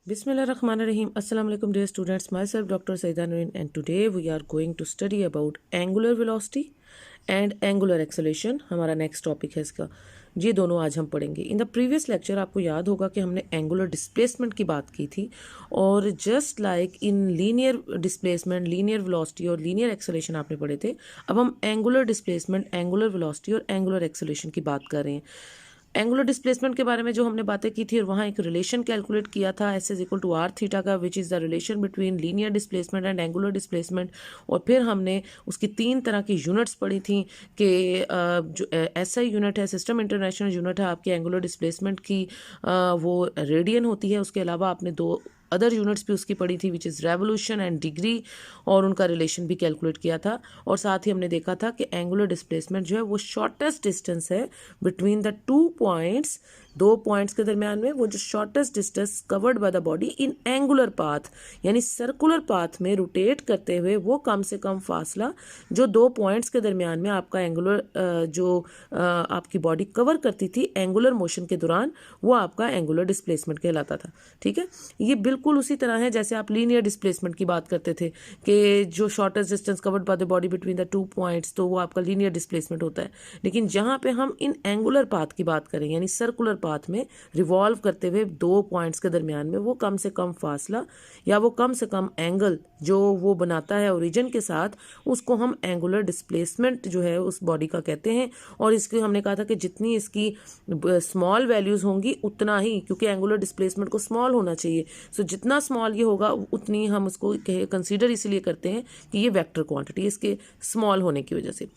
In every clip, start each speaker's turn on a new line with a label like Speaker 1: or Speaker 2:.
Speaker 1: Bismillahirrahmanirrahim. Assalamu alaikum dear students. Myself Dr. Saida Nurin and today we are going to study about angular velocity and angular acceleration. हमारा next topic है इसका, ये दोनों आज हम पढ़ेंगे. इन द प्रीवियस लेक्चर आपको याद होगा कि हमने एंगुलर डिस्प्लेसमेंट की बात की थी और just like in linear displacement, linear velocity और लीनियर एक्सेलेरेशन आपने पढ़े थे. अब हम एंगुलर डिस्प्लेसमेंट, एंगुलर वेलोसिटी और एंगुलर एक्सेलेरेशन की बात कर रहे हैं. एंगुलर डिस्प्लेसमेंट के बारे में जो हमने बातें की थी और वहाँ एक रिलेशन कैलकुलेट किया था S is equal to R theta का, which is the relation between linear displacement and angular displacement. और फिर हमने उसकी 3 तरह की यूनिट्स पढ़ी थी कि जो एसआई यूनिट है, सिस्टम इंटरनेशनल यूनिट है आपकी एंगुलर डिस्प्लेसमेंट की, वो रेडियन होती है. उसके अलावा आपने 2 अदर यूनिट्स भी उसकी पढ़ी थी which is revolution and degree, और उनका रिलेशन भी कैलकुलेट किया था. और साथ ही हमने देखा था कि एंगुलर डिस्प्लेसमेंट जो है वो शॉर्टेस्ट डिस्टेंस है बिटवीन द 2 पॉइंट्स, 2 पॉइंट्स के दरमियान में वो जो shortest distance covered by the body in angular path, यानी सर्कुलर पाथ में रोटेट करते हुए वो कम से कम फासला जो 2 पॉइंट्स के दरमियान में आपका एंगुलर आपकी बॉडी कवर करती थी एंगुलर मोशन के दौरान, वो आपका एंगुलर डिस्प्लेसमेंट कहलाता था. ठीक है, ये बिल्कुल उसी तरह है जैसे आप लीनियर डिस्प्लेसमेंट की बात करते थे कि जो shortest distance covered by the body between the 2 points, तो वो आपका लीनियर डिस्प्लेसमेंट होता है. लेकिन जहाँ पे हम इन एंगुलर पाथ की बात करें, यानी सर्कुलर पाथ में रिवॉल्व करते हुए 2 पॉइंट्स के दरमियान में वो कम से कम फासला या वो कम से कम एंगल जो वो बनाता है ओरिजिन के साथ, उसको हम एंगुलर डिस्प्लेसमेंट जो है उस बॉडी का कहते हैं. और इसके हमने कहा था कि जितनी इसकी स्मॉल वैल्यूज होंगी उतना ही, क्योंकि एंगुलर डिस्प्लेसमेंट को स्मॉल होना चाहिए, सो जितना स्मॉल ये होगा उतनी हम उसको कंसीडर इसलिए करते हैं कि ये वेक्टर क्वांटिटी इसके स्मॉल होने की वजह से.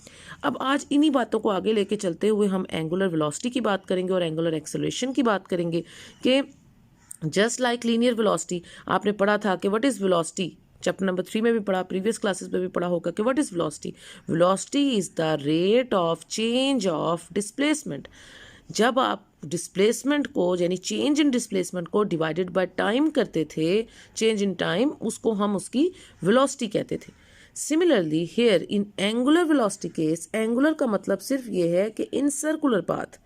Speaker 1: अब आज इन्हीं बातों को आगे लेके चलते हुए हम एंगुलर वेलोसिटी की बात करेंगे और एंगुलर एक्सेलरेशन की बात करेंगे कि जस्ट लाइक लीनियर वेलोसिटी आपने पढ़ा था कि what is velocity, chapter number 3 में भी पढ़ा, प्रीवियस क्लासेस में भी पढ़ा होगा कि what is velocity. Velocity is the rate of change of displacement. जब आप डिस्प्लेसमेंट को यानी चेंज इन डिस्प्लेसमेंट को डिवाइडेड बाय टाइम करते थे, चेंज इन टाइम, उसको हम उसकी वेलोसिटी कहते थे. Similarly here in angular velocity case, angular का मतलब सिर्फ ये है कि इन सर्कुलर पाथ.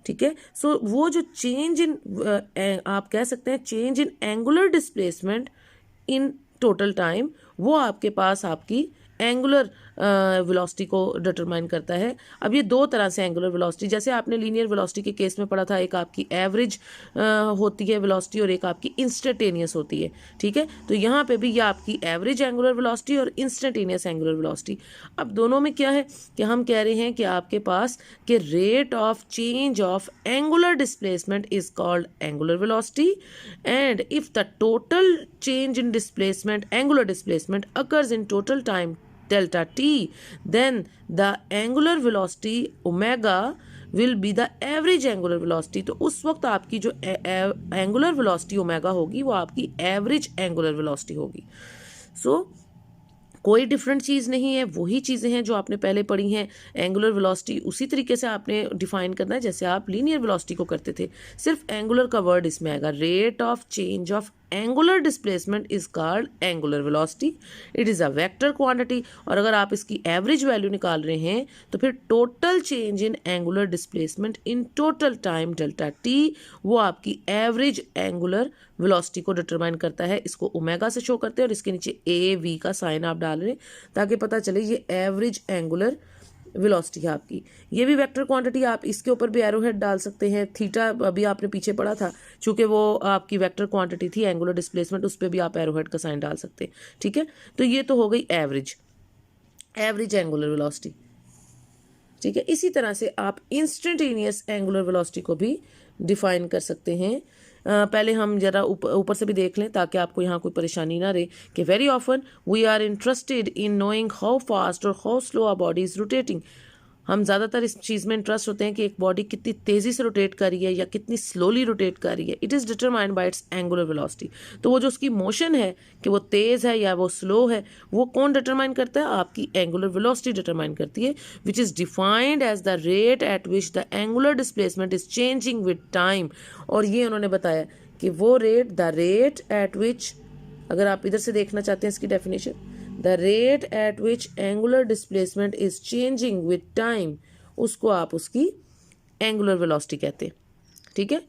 Speaker 1: ठीक है, सो वो जो चेंज इन आप कह सकते हैं change in angular displacement in total time, वो आपके पास आपकी एंगुलर वेलोसिटी को डिटरमाइन करता है. अब ये 2 तरह से एंगुलर वेलोसिटी, जैसे आपने लीनियर वेलोसिटी के केस में पढ़ा था, एक आपकी एवरेज होती है वेलोसिटी और एक आपकी इंस्टेंटेनियस होती है. ठीक है, तो यहाँ पे भी ये आपकी एवरेज एंगुलर वेलोसिटी और इंस्टेंटेनियस एंगुलर वेलोसिटी. अब दोनों में क्या है कि हम कह रहे हैं कि आपके पास कि rate of change of angular displacement is called angular velocity, and if the total change in displacement, angular displacement occurs in total time delta t, then the angular velocity omega will be the average angular velocity. तो उस वक्त आपकी जो angular velocity omega होगी वो आपकी average angular velocity होगी. सो कोई डिफरेंट चीज़ नहीं है, वही चीज़ें हैं जो आपने पहले पढ़ी हैं. एंगुलर वेलोसिटी उसी तरीके से आपने डिफाइन करना है जैसे आप लीनियर वेलोसिटी को करते थे, सिर्फ एंगुलर का वर्ड इसमें आएगा. Rate of change of angular displacement is called angular velocity. It is a vector quantity. और अगर आप इसकी एवरेज वैल्यू निकाल रहे हैं तो फिर total change in angular displacement in total time delta T, वो आपकी एवरेज एंगुलर वेलोसिटी को डिटरमाइन करता है. इसको ओमेगा से शो करते हैं और इसके नीचे ए वी का साइन आप डाल रहे हैं ताकि पता चले ये एवरेज एंगुलर वेलोसिटी है आपकी. ये भी वेक्टर क्वांटिटी, आप इसके ऊपर भी एरो हेड डाल सकते हैं. थीटा अभी आपने पीछे पढ़ा था, चूंकि वो आपकी वेक्टर क्वांटिटी थी एंगुलर डिस्प्लेसमेंट, उस पर भी आप एरो हेड का साइन डाल सकते हैं. ठीक है, तो ये तो हो गई एवरेज एंगुलर वेलोसिटी. ठीक है, इसी तरह से आप इंस्टेंटेनियस एंगुलर वेलोसिटी को भी डिफाइन कर सकते हैं. पहले हम जरा ऊपर से भी देख लें ताकि आपको यहाँ कोई परेशानी ना रहे कि very often we are interested in knowing how fast और how slow our body is rotating. हम ज़्यादातर इस चीज़ में इंटरेस्ट होते हैं कि एक बॉडी कितनी तेज़ी से रोटेट कर रही है या कितनी स्लोली रोटेट कर रही है. It is determined by it's angular velocity. तो वो जो उसकी मोशन है कि वो तेज़ है या वो स्लो है, वो कौन डिटरमाइन करता है? आपकी एंगुलर वेलोसिटी डिटरमाइन करती है, which is defined as the rate at which the angular displacement is changing with time. और ये उन्होंने बताया कि वो rate, the rate at which, अगर आप इधर से देखना चाहते हैं इसकी definition, the rate at which angular displacement is changing with time, उसको आप उसकी angular velocity कहते हैं. ठीक है,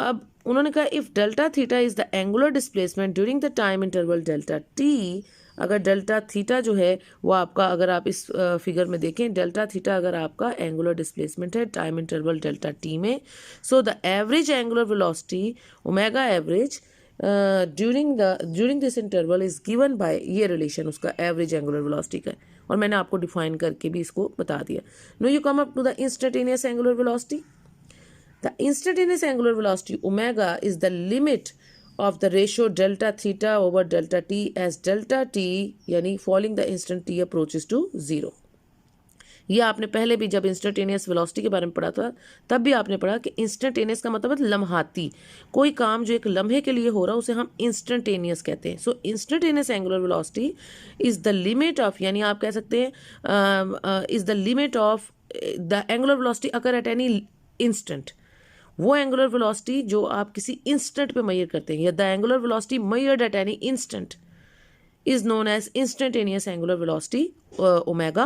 Speaker 1: अब उन्होंने कहा if delta theta is the angular displacement during the time interval delta T, अगर डेल्टा थीटा जो है वो आपका, अगर आप इस फिगर में देखें, डेल्टा थीटा अगर आपका एंगुलर डिस्प्लेसमेंट है टाइम इंटरवल डेल्टा टी में, so the average angular velocity omega average during this interval is given by, ये रिलेशन उसका एवरेज एंगुलर वेलोसिटी का है, और मैंने आपको डिफाइन करके भी इसको बता दिया. No you come up to the instantaneous angular velocity. The instantaneous angular velocity omega is the limit of the ratio delta theta over delta t as delta t यानी falling the instant t approaches to 0. ये आपने पहले भी जब instantaneous velocity के बारे में पढ़ा था तब भी आपने पढ़ा कि इंस्टेंटेनियस का मतलब है लम्हाती, कोई काम जो एक लम्हे के लिए हो रहा है उसे हम इंस्टेंटेनियस कहते हैं. So instantaneous angular velocity is the limit of, यानी आप कह सकते हैं is the limit of the angular velocity occur at any instant. वो एंगुलर वेलोसिटी जो आप किसी इंस्टेंट पे मेजर करते हैं, या the angular velocity measured at any instant is known as instantaneous angular velocity omega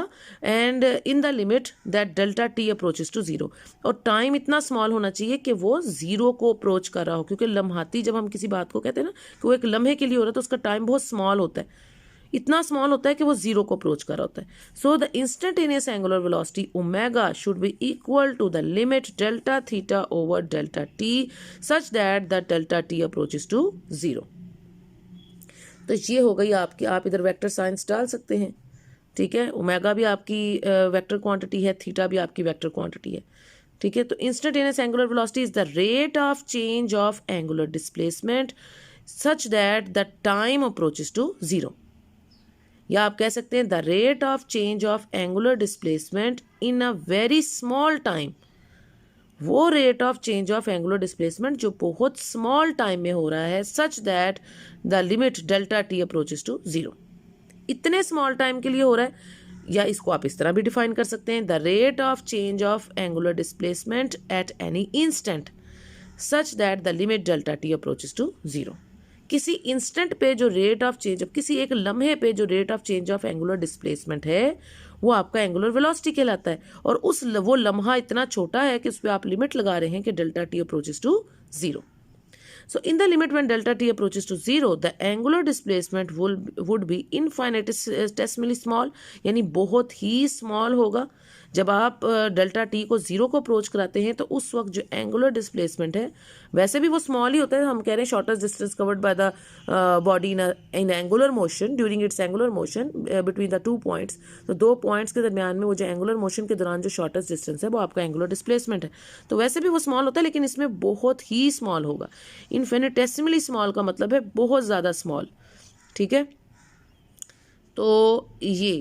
Speaker 1: and in the limit that delta t approaches to 0. और time इतना स्मॉल होना चाहिए कि वो जीरो को अप्रोच कर रहा हो, क्योंकि लम्हाती जब हम किसी बात को कहते हैं ना कि वो एक लम्हे के लिए हो रहा है तो उसका टाइम बहुत स्मॉल होता है, इतना स्मॉल होता है कि वो जीरो को अप्रोच कर रहा होता है. So the instantaneous angular velocity omega should be equal to the limit delta theta over delta T such that the delta T approaches to 0. तो ये हो गई आपकी, आप इधर वेक्टर साइंस डाल सकते हैं. ठीक है, ओमेगा भी आपकी वेक्टर क्वांटिटी है, थीटा भी आपकी वेक्टर क्वांटिटी है. ठीक है, तो instantaneous angular velocity is the rate of change of angular displacement such that the time approaches to 0. या आप कह सकते हैं the rate of change of angular displacement in a very small time. वो rate of change of angular displacement जो बहुत small time में हो रहा है such that the limit delta T approaches to 0. इतने स्मॉल टाइम के लिए हो रहा है, या इसको आप इस तरह भी डिफाइन कर सकते हैं, the rate of change of angular displacement at any instant such that the limit delta T approaches to 0. किसी इंस्टेंट पे जो रेट ऑफ चेंज, किसी एक लम्हे पे जो rate of change of angular displacement है वो आपका एंगुलर वेलोसिटी कहलाता है, और वो लम्हा इतना छोटा है कि उस पर आप लिमिट लगा रहे हैं कि delta T approaches to 0. So in the limit when delta t approaches to 0, the angular displacement would be infinitesimally small, यानी बहुत ही स्मॉल होगा. जब आप डेल्टा टी को 0 को अप्रोच कराते हैं तो उस वक्त जो एंगुलर डिस्प्लेसमेंट है वैसे भी वो स्मॉल ही होता है. हम कह रहे हैं shortest distance covered by the body in angular motion during its angular motion between the 2 points. तो 2 पॉइंट्स के दरमियान में वो जो एंगुलर मोशन के दौरान जो शॉर्टेस्ट डिस्टेंस है वो आपका एंगुलर डिस्प्लेसमेंट है. तो वैसे भी वो स्मॉल होता है, लेकिन इसमें बहुत ही स्मॉल होगा. इन्फिनिटेसिमली स्मॉल का मतलब है बहुत ज़्यादा स्मॉल. ठीक है, तो ये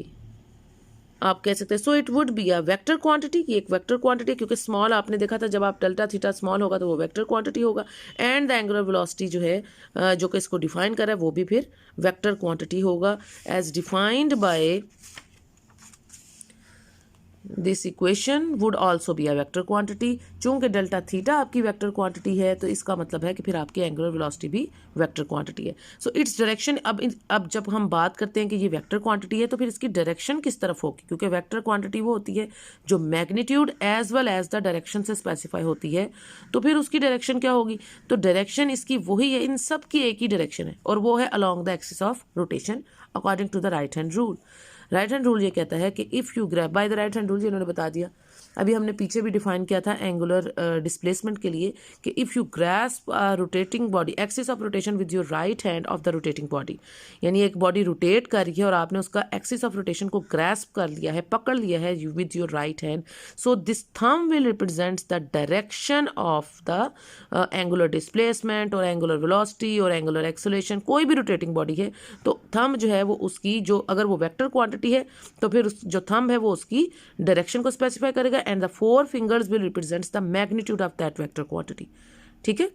Speaker 1: आप कह सकते हैं. So it would be a vector quantity, ये एक वेक्टर क्वांटिटी, क्योंकि स्मॉल आपने देखा था जब आप डेल्टा थीटा स्मॉल होगा तो वो वेक्टर क्वांटिटी होगा. एंड द एंगुलर वेलोसिटी जो है जो कि इसको डिफाइन कर रहा है वो भी फिर वेक्टर क्वांटिटी होगा as defined by this equation would also be a vector quantity. चूंकि डेल्टा थीटा आपकी वेक्टर क्वांटिटी है तो इसका मतलब है कि फिर आपकी एंगुलर वेलोसिटी भी वेक्टर क्वांटिटी है. सो इट्स डायरेक्शन, अब जब हम बात करते हैं कि ये वेक्टर क्वांटिटी है तो फिर इसकी डायरेक्शन किस तरफ होगी, क्योंकि वेक्टर क्वांटिटी वो होती है जो magnitude as well as the direction से स्पेसिफाई होती है. तो फिर उसकी डायरेक्शन क्या होगी, तो डायरेक्शन इसकी वही है, इन सब की एक ही डायरेक्शन है और वो है along the axis of rotation according to the right hand rule. Right hand rule ये कहता है कि if you grab by the right hand rule, इन्होंने बता दिया, अभी हमने पीछे भी डिफाइन किया था एंगुलर डिस्प्लेसमेंट के लिए कि if you grasp rotating body axis of rotation with your right hand of the rotating body, यानी एक बॉडी रोटेट कर रही है और आपने उसका एक्सिस ऑफ रोटेशन को ग्रैस्प कर लिया है, पकड़ लिया है with your right hand. So this thumb will represents the direction of the angular displacement और एंगुलर वेलोसिटी और एंगुलर एक्सेलरेशन. कोई भी रोटेटिंग बॉडी है तो थंब जो है वो उसकी, जो अगर वो वेक्टर क्वांटिटी है तो फिर जो थंब है वो उसकी डायरेक्शन को स्पेसिफाई करेगा and the 4 fingers will represents the magnitude of that vector quantity. ठीक है,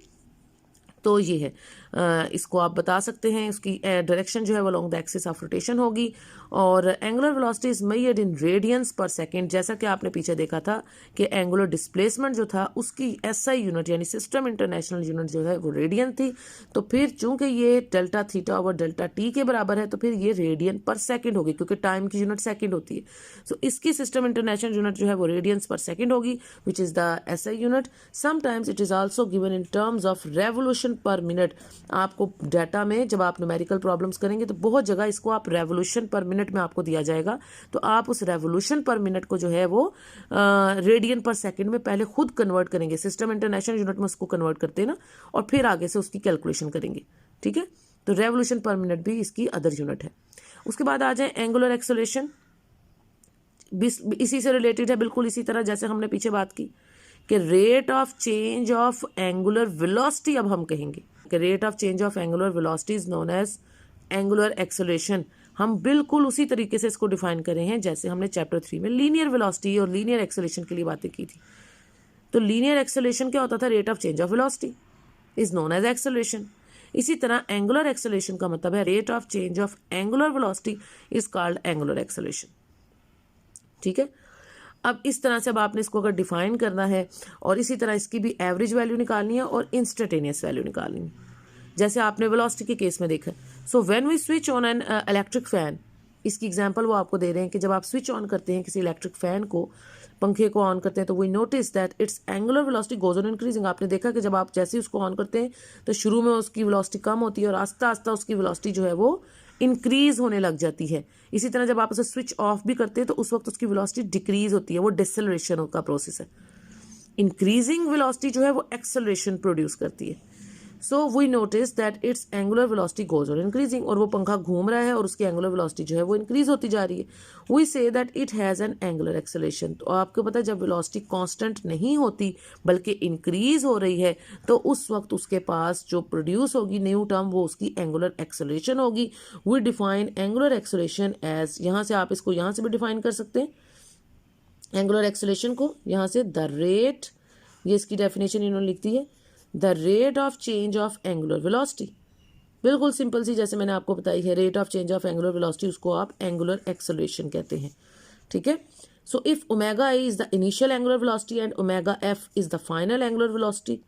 Speaker 1: तो ये है इसको आप बता सकते हैं। उसकी डायरेक्शन जो है वो along the axis of rotation होगी। और angular velocity is measured in radiance पर सेकेंड। जैसा कि आपने पीछे देखा था कि एंगुलर डिस्प्लेसमेंट जो था उसकी एसआई यूनिट यानी सिस्टम इंटरनेशनल यूनिट जो है वो रेडियन थी। तो फिर चूंकि ये delta theta over delta T के बराबर है तो फिर ये रेडियन पर सेकेंड होगी, क्योंकि टाइम की यूनिट सेकेंड होती है। सो इसकी सिस्टम इंटरनेशनल यूनिट जो है वो रेडियंस पर सेकेंड होगी, which is the SI unit. Sometimes it is also given in terms of revolution पर मिनट। आपको डाटा में जब आप न्यूमेरिकल प्रॉब्लम्स करेंगे तो बहुत जगह इसको आप रेवोल्यूशन पर मिनट में आपको दिया जाएगा, तो आप उस रेवोल्यूशन पर मिनट को जो है वो रेडियन पर सेकंड में पहले खुद कन्वर्ट करेंगे, सिस्टम इंटरनेशनल यूनिट में उसको कन्वर्ट करते हैं ना, और फिर आगे से उसकी कैलकुलेशन करेंगे। ठीक है, तो रेवोल्यूशन पर मिनट भी इसकी अदर यूनिट है। उसके बाद आ जाए एंगुलर एक्सेलरेशन। इसी से रिलेटेड है, बिल्कुल इसी तरह जैसे हमने पीछे बात की कि rate of change of angular velocity, अब हम कहेंगे कि rate of change of angular velocity is known as angular acceleration. हम बिल्कुल उसी तरीके से इसको डिफाइन कर रहे हैं जैसे हमने चैप्टर 3 में लीनियर वेलोसिटी और लीनियर एक्सेलरेशन के लिए बातें की थी। तो लीनियर एक्सेलरेशन क्या होता था? Rate of change of velocity is known as acceleration. इसी तरह एंगुलर एक्सेलरेशन का मतलब है rate of change of angular velocity is called angular acceleration. ठीक है, अब इस तरह से अब आपने इसको अगर डिफाइन करना है और इसी तरह इसकी भी एवरेज वैल्यू निकालनी है और इंस्टेंटेनियस वैल्यू निकालनी है, जैसे आपने वेलोसिटी के केस में देखा। So when we switch on an electric fan, इसकी एग्जांपल वो आपको दे रहे हैं कि जब आप स्विच ऑन करते हैं किसी इलेक्ट्रिक फैन को, पंखे को ऑन करते हैं, तो we notice that its angular velocity goes on increasing. आपने देखा कि जब आप जैसे ही उसको ऑन करते हैं तो शुरू में उसकी वेलोसिटी कम होती है और आस्ता आस्ता उसकी वेलोसिटी जो है वो इंक्रीज होने लग जाती है। इसी तरह जब आप उसे स्विच ऑफ भी करते हैं तो उस वक्त उसकी वेलोसिटी डिक्रीज होती है, वो डिसेलरेशन का प्रोसेस है। इंक्रीजिंग वेलोसिटी जो है वो एक्सेलरेशन प्रोड्यूस करती है। So we notice that its angular velocity goes on increasing, और वो पंखा घूम रहा है और उसकी एंगुलर वेलोसिटी जो है वो इंक्रीज होती जा रही है। We see that it has an angular acceleration. तो आपको पता है जब वेलोसिटी कांस्टेंट नहीं होती बल्कि इंक्रीज हो रही है तो उस वक्त उसके पास जो प्रोड्यूस होगी न्यू टर्म वो उसकी एंगुलर एक्सेलरेशन होगी। We define angular acceleration as, यहाँ से आप इसको यहाँ से भी डिफाइन कर सकते हैं एंगुलर एक्सेलरेशन को, यहाँ से द रेट, ये इसकी डेफिनेशन इन्होंने लिख दी है, the rate of change of angular velocity. बिल्कुल सिंपल सी जैसे मैंने आपको बताई है, rate of change of angular velocity उसको आप एंगुलर एक्सेलरेशन कहते हैं। ठीक है, so if omega A is the initial angular velocity and omega F is the final angular velocity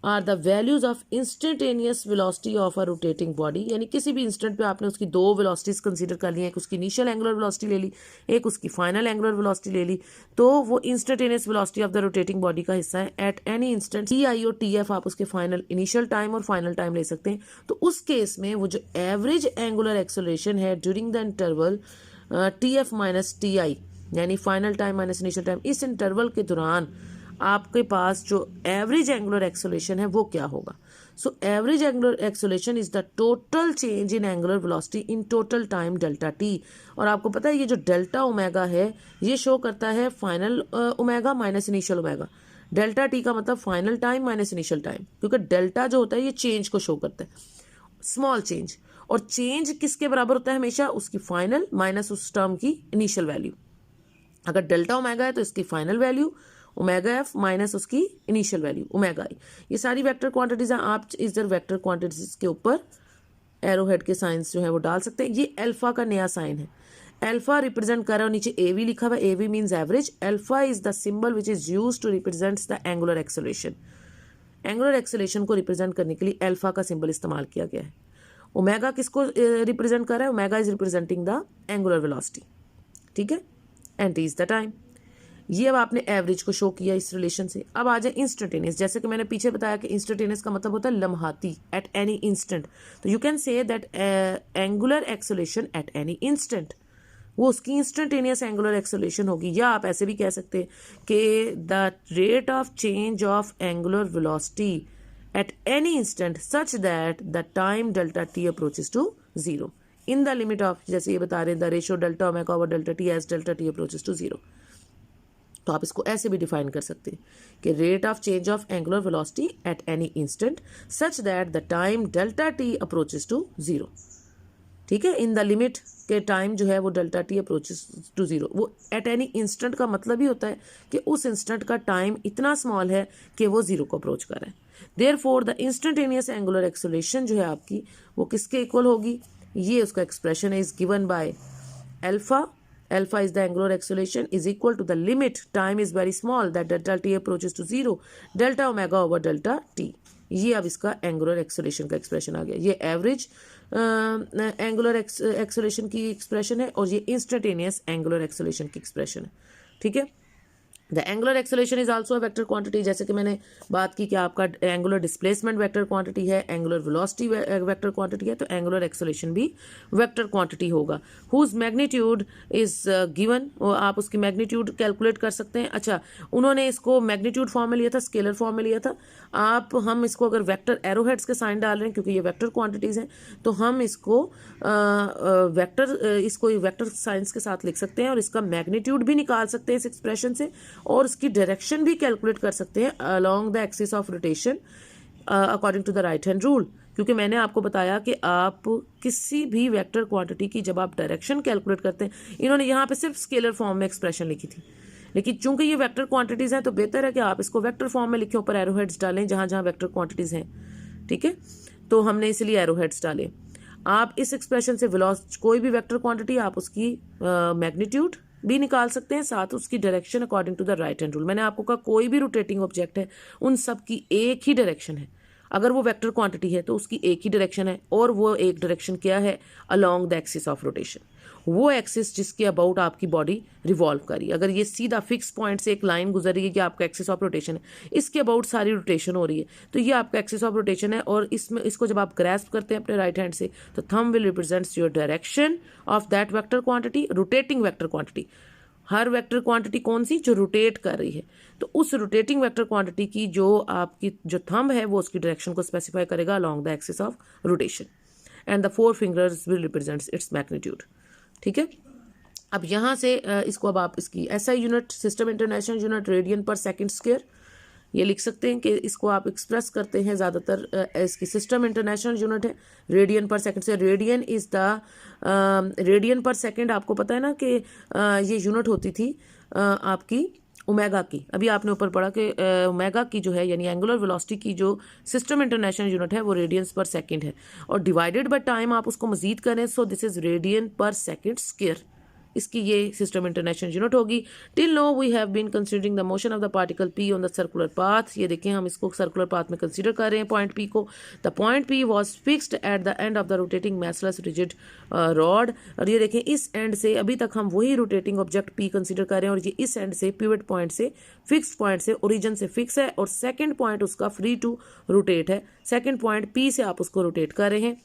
Speaker 1: are the values of instantaneous velocity of a rotating body. यानी किसी भी instant पे आपने उसकी दो वेलोसिटीज कंसीडर कर ली, एक उसकी इनिशियल एंगुलर वेलोसिटी ले ली, एक उसकी फाइनल एंगुलर वेलोसिटी ले ली, तो वो instantaneous velocity of the rotating body का हिस्सा है। At any instant T I और टी एफ आप उसके फाइनल इनिशियल टाइम और फाइनल टाइम ले सकते हैं। तो उस केस में वो जो एवरेज एंगुलर एक्सेलरेशन है during the interval T F minus T I यानी final time minus initial time, इस इंटरवल के दौरान आपके पास जो एवरेज एंगुलर एक्सेलरेशन है वो क्या होगा? So average angular acceleration is the total change in angular velocity in total time delta T. और आपको पता है ये जो डेल्टा ओमेगा है ये शो करता है final omega minus initial omega. Delta T का मतलब final time minus initial time, क्योंकि डेल्टा जो होता है ये चेंज को शो करता है, स्मॉल चेंज। और चेंज किसके बराबर होता है? हमेशा उसकी फाइनल माइनस उस टर्म की इनिशियल वैल्यू। अगर डेल्टा ओमेगा है तो इसकी final value omega F minus उसकी इनिशियल वैल्यू ओमेगा आई। ये सारी वेक्टर क्वांटिटीज हैं, आप इधर वेक्टर क्वांटिटीज के ऊपर एरोहेड के साइंस जो है वो डाल सकते हैं। ये अल्फा का नया साइन है, अल्फा रिप्रेजेंट कर रहा है, नीचे ए वी लिखा हुआ है, A V means average. Alpha is the symbol which is use to represents the angular acceleration. Angular acceleration को रिप्रेजेंट करने के लिए अल्फा का सिंबल इस्तेमाल किया गया है। ओमेगा किसको रिप्रेजेंट कर रहा है? Omega is representing the angular velocity. ठीक है, and T is the time. ये अब आपने एवरेज को शो किया इस रिलेशन से। अब आ जाए इंस्टेंटेनियस। जैसे कि मैंने पीछे बताया कि इंस्टेंटेनियस का मतलब होता है लम्हाती, एट एनी इंस्टेंट। तो you can say that angular acceleration at any instant, वो उसकी इंस्टेंटेनियस एंगुलर एक्सेलरेशन होगी। या आप ऐसे भी कह सकते हैं कि the rate of change of angular velocity at any instant such that the time delta T approaches to zero in the limit of, जैसे ये बता रहे हैं, the ratio delta omega over delta T as delta T approaches to zero. तो आप इसको ऐसे भी डिफाइन कर सकते हैं कि rate of change of angular velocity at any instant such that the time delta T approaches to zero. ठीक है, इन द लिमिट के टाइम जो है वो delta T approaches to zero. वो एट एनी इंस्टेंट का मतलब ही होता है कि उस इंस्टेंट का टाइम इतना स्मॉल है कि वो जीरो को अप्रोच कर रहा है। Therefore the instantaneous angular acceleration जो है आपकी वो किसके इक्वल होगी, ये उसका एक्सप्रेशन है, is given by alpha is the angular acceleration is equal to the limit time is very small that delta t approaches to 0 delta omega over delta t। ये अब इसका एंगुलर एक्सेलरेशन का expression आ गया। ये average angular acceleration की expression है और ये इंस्टेंटेनियस एंगुलर एक्सेलरेशन की एक्सप्रेशन है। ठीक है, the angular acceleration is also vector quantity, जैसे कि मैंने बात की कि आपका एंगुलर डिस्प्लेसमेंट वेक्टर क्वांटिटी है, एंगुलर वेलोसिटी वेक्टर क्वांटिटी है, तो एंगुलर एक्सेलरेशन भी वेक्टर क्वांटिटी होगा। हुज मैग्नीट्यूड इज गिवन, आप उसकी मैग्नीट्यूड कैलकुलेट कर सकते हैं। अच्छा, उन्होंने इसको मैग्नीट्यूड फॉर्म में लिया था, स्केलर फॉर्म में लिया था। हम इसको अगर वेक्टर एरोहेड्स के साइन डाल रहे हैं क्योंकि ये वेक्टर क्वांटिटीज हैं, तो हम इसको वेक्टर साइंस के साथ लिख सकते हैं और इसका मैग्नीट्यूड भी निकाल सकते हैं इस एक्सप्रेशन से, और उसकी डायरेक्शन भी कैलकुलेट कर सकते हैं along the axis of rotation according to the right hand rule. क्योंकि मैंने आपको बताया कि आप किसी भी वेक्टर क्वांटिटी की जब आप डायरेक्शन कैलकुलेट करते हैं, इन्होंने यहाँ पे सिर्फ स्केलर फॉर्म में एक्सप्रेशन लिखी थी, लेकिन चूंकि ये वेक्टर क्वांटिटीज हैं तो बेहतर है कि आप इसको वेक्टर फॉर्म में लिखें, ऊपर एरोहेड्स डालें जहां जहां वेक्टर क्वांटिटीज हैं। ठीक है, तो हमने इसलिए एरोहेड्स डाले। आप इस एक्सप्रेशन से कोई भी वेक्टर क्वांटिटी आप उसकी मैग्नीट्यूड भी निकाल सकते हैं, साथ उसकी direction according to the right hand rule. मैंने आपको कहा कोई भी रोटेटिंग ऑब्जेक्ट है उन सब की एक ही डायरेक्शन है। अगर वो वेक्टर क्वांटिटी है तो उसकी एक ही डायरेक्शन है, और वो एक डायरेक्शन क्या है, along the axis of rotation, वो एक्सिस जिसके अबाउट आपकी बॉडी रिवॉल्व कर रही है। अगर ये सीधा फिक्स पॉइंट से एक लाइन गुजर रही है कि आपका एक्सिस ऑफ रोटेशन है, इसके अबाउट सारी रोटेशन हो रही है, तो ये आपका एक्सिस ऑफ रोटेशन है। और इसको जब आप ग्रैस्प करते हैं अपने राइट हैंड से, तो thumb will represents your direction of that vector quantity, rotating vector quantity. Her vector quantity कौन सी, जो रोटेट कर रही है, तो उस रोटेटिंग वेक्टर क्वांटिटी की जो आपकी जो थंब है वो उसकी डायरेक्शन को स्पेसिफाई करेगा along the axis of rotation, and the four fingers will represents its magnitude. ठीक है, अब यहाँ से इसको अब आप इसकी SI unit, system international unit, radian per second square, ये लिख सकते हैं कि इसको आप एक्सप्रेस करते हैं ज़्यादातर इसकी सिस्टम इंटरनेशनल यूनिट है रेडियन पर सेकंड से। Radian is the radian per second, आपको पता है ना कि ये यूनिट होती थी आपकी ओमेगा की। अभी आपने ऊपर पढ़ा कि ओमेगा की जो है यानी एंगुलर वेलोसिटी की जो सिस्टम इंटरनेशनल यूनिट है वो रेडियंस पर सेकंड है, और डिवाइडेड बाय टाइम आप उसको मजीद करें, so this is radian per second square, इसकी ये सिस्टम इंटरनेशनल यूनिट होगी। Till now we have been considering the motion of the particle P on the circular path. ये देखें, हम इसको सर्कुलर पाथ में कंसीडर कर रहे हैं पॉइंट पी को। The point P was fixed at the end of the rotating massless rigid rod, और ये देखें इस एंड से अभी तक हम वही रोटेटिंग ऑब्जेक्ट पी कंसीडर कर रहे हैं, और ये इस एंड से पिवट पॉइंट से, फिक्स्ड पॉइंट से, ओरिजिन से फिक्स है, और सेकेंड पॉइंट उसका फ्री टू रोटेट है। सेकेंड पॉइंट पी से आप उसको रोटेट कर रहे हैं।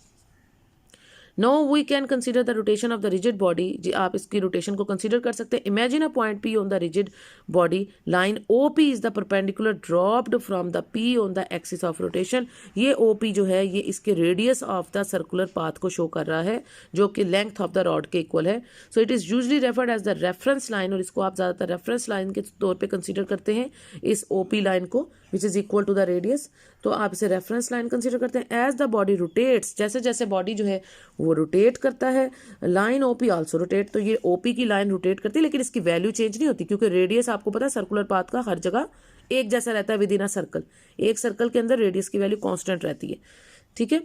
Speaker 1: Now we can consider the rotation of the rigid body, जी आप इसकी रोटेशन को कंसीडर कर सकते हैं। Imagine a point P on the rigid body line OP is the perpendicular dropped from the P on the axis of rotation। ये OP जो है ये इसके radius of the circular path को शो कर रहा है जो कि लेंथ ऑफ द रॉड के इक्वल है। So it is usually referred as the reference line, और इसको आप ज़्यादातर रेफरेंस लाइन के तौर पे कंसीडर करते हैं इस OP लाइन को, which is equal to the radius. तो आप इसे रेफरेंस लाइन कंसीडर करते हैं। एज द बॉडी रोटेट्स, जैसे जैसे बॉडी जो है वो रोटेट करता है, लाइन OP आल्सो रोटेट, तो ये OP की लाइन रोटेट करती है, लेकिन इसकी वैल्यू चेंज नहीं होती क्योंकि रेडियस आपको पता है सर्कुलर पाथ का हर जगह एक जैसा रहता है विद इन अ सर्कल। एक सर्कल के अंदर रेडियस की वैल्यू कांस्टेंट रहती है। ठीक है,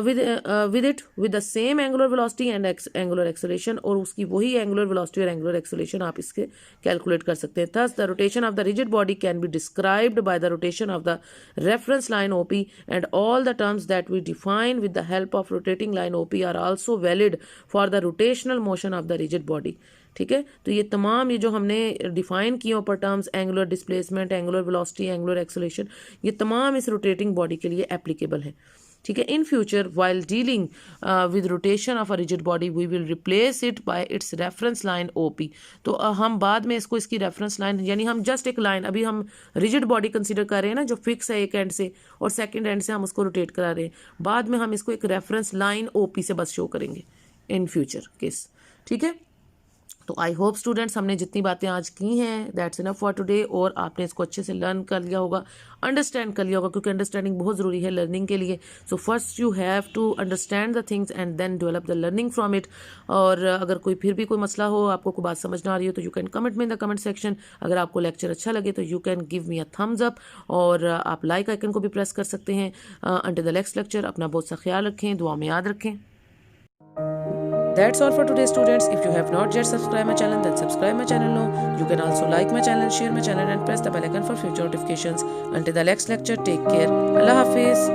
Speaker 1: with the same angular velocity and angular acceleration, और उसकी वही एंगुलर वेलोसिटी और एंगुलर एक्सेलरेशन आप इसके कैलकुलेट कर सकते हैं। Thus the rotation of the rigid body can be described by the rotation of the reference line OP, and all the terms that we define with the help of rotating line OP are also valid for the rotational motion of the rigid body. ठीक है, तो ये तमाम ये जो हमने define किए ऊपर terms, angular displacement, angular velocity, angular acceleration, ये तमाम इस रोटेटिंग बॉडी के लिए एप्लीकेबल है। ठीक है, in future while dealing with rotation of a rigid body we will replace it by its reference line OP। तो हम बाद में इसको इसकी रेफरेंस लाइन, यानी हम जस्ट एक लाइन, अभी हम रिजिड बॉडी कंसीडर कर रहे हैं ना जो फिक्स है एक एंड से, और सेकंड एंड से हम उसको रोटेट करा रहे हैं, बाद में हम इसको एक रेफरेंस लाइन OP से बस शो करेंगे इन फ्यूचर केस। ठीक है, तो आई होप स्टूडेंट्स हमने जितनी बातें आज की हैं दैट्स इनफ फॉर टुडे, और आपने इसको अच्छे से लर्न कर लिया होगा, अंडरस्टैंड कर लिया होगा, क्योंकि अंडरस्टैंडिंग बहुत ज़रूरी है लर्निंग के लिए. So first you have to understand the things and then develop the learning from it. और अगर कोई फिर भी कोई मसला हो, आपको कोई बात समझ ना आ रही हो, तो यू कैन कमेंट में इन द कमेंट सेक्शन. अगर आपको लेक्चर अच्छा लगे तो you can give me a thumbs up, और आप लाइक आइकन को भी प्रेस कर सकते हैं. अंटिल द नेक्स्ट लेक्चर अपना बहुत सा ख्याल रखें, दुआ में याद रखें. That's all for today, students. If you have not yet subscribed my channel, then subscribe my channel now. You can also like my channel, share my channel, and press the bell icon for future notifications. Until the next lecture, take care. Allah Hafiz.